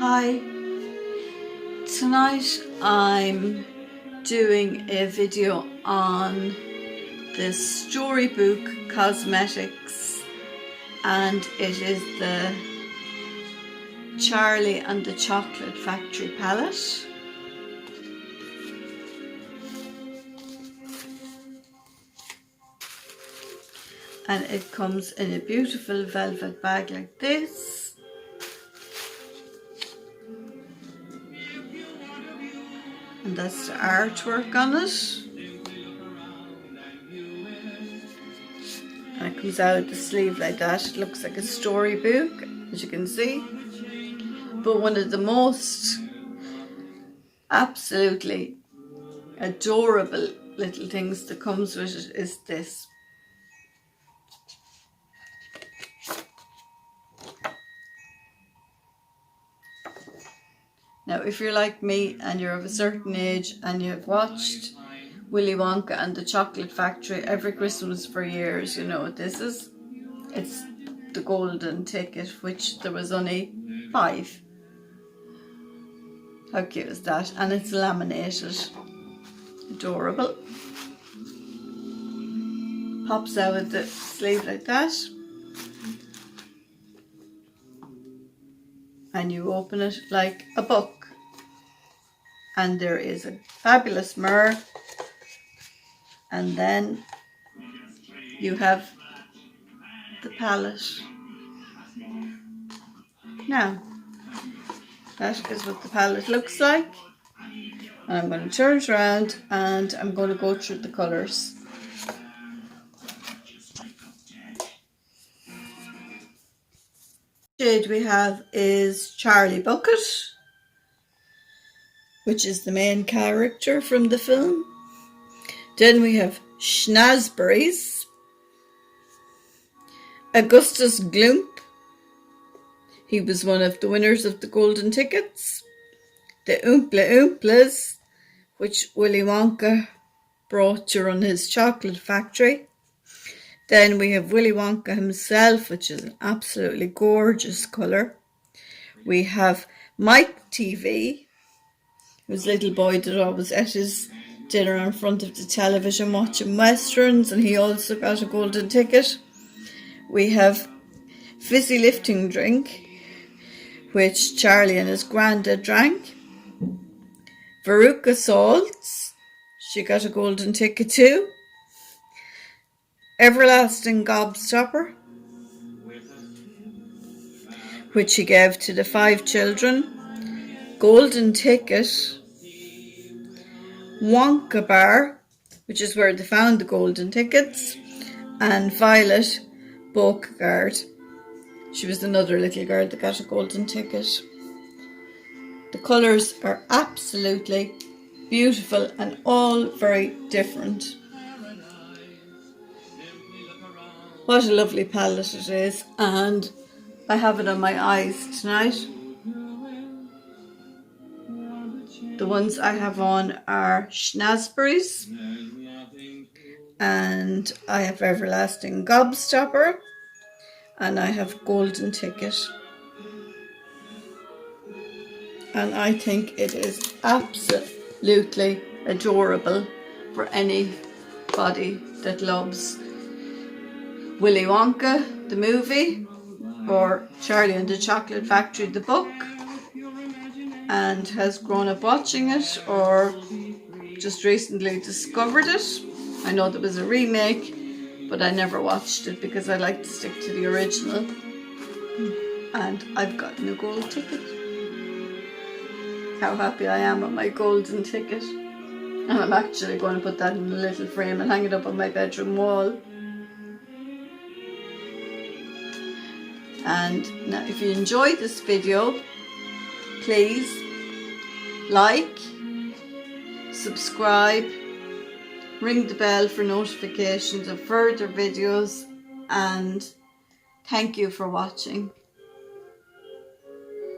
Hi, tonight I'm doing a video on the Storybook Cosmetics, and it is the Charlie and the Chocolate Factory palette. And it comes in a beautiful velvet bag like this. And that's the artwork on it. And it comes out of the sleeve like that. It looks like a storybook, as you can see. But one of the most absolutely adorable little things that comes with it is this. Now, if you're like me and you're of a certain age and you've watched Willy Wonka and the Chocolate Factory every Christmas for years, you know what this is. It's the golden ticket, which there was only 5. How cute is that? And it's laminated. Adorable. Pops out of the sleeve like that. And you open it like a book. And there is a fabulous mirror. And then you have the palette. Now, that is what the palette looks like. And I'm going to turn it around and I'm going to go through the colours. The shade we have is Charlie Bucket, which is the main character from the film. Then we have Schnazberries, Augustus Gloop. He was one of the winners of the golden tickets. The Oompa Loompas, which Willy Wonka brought to run his chocolate factory. Then we have Willy Wonka himself, which is an absolutely gorgeous colour. We have Mike TV, who's a little boy that always ate his dinner in front of the television watching westerns, and he also got a golden ticket. We have Fizzy Lifting Drink, which Charlie and his granddad drank. Veruca Salts, she got a golden ticket too. Everlasting Gobstopper, which he gave to the 5 children. Golden ticket. Wonka Bar, which is where they found the golden tickets. And Violet Beauregard, she was another little girl that got a golden ticket. The colours are absolutely beautiful and all very different. What a lovely palette it is, and I have it on my eyes tonight. The ones I have on are Schnazberries, and I have Everlasting Gobstopper, and I have Golden Ticket. And I think it is absolutely adorable for anybody that loves Willy Wonka, the movie, or Charlie and the Chocolate Factory, the book, and has grown up watching it or just recently discovered it. I know there was a remake, but I never watched it because I like to stick to the original. And I've gotten a gold ticket. How happy I am with my golden ticket. And I'm actually going to put that in a little frame and hang it up on my bedroom wall. And now, if you enjoyed this video, please like, subscribe, ring the bell for notifications of further videos, and thank you for watching.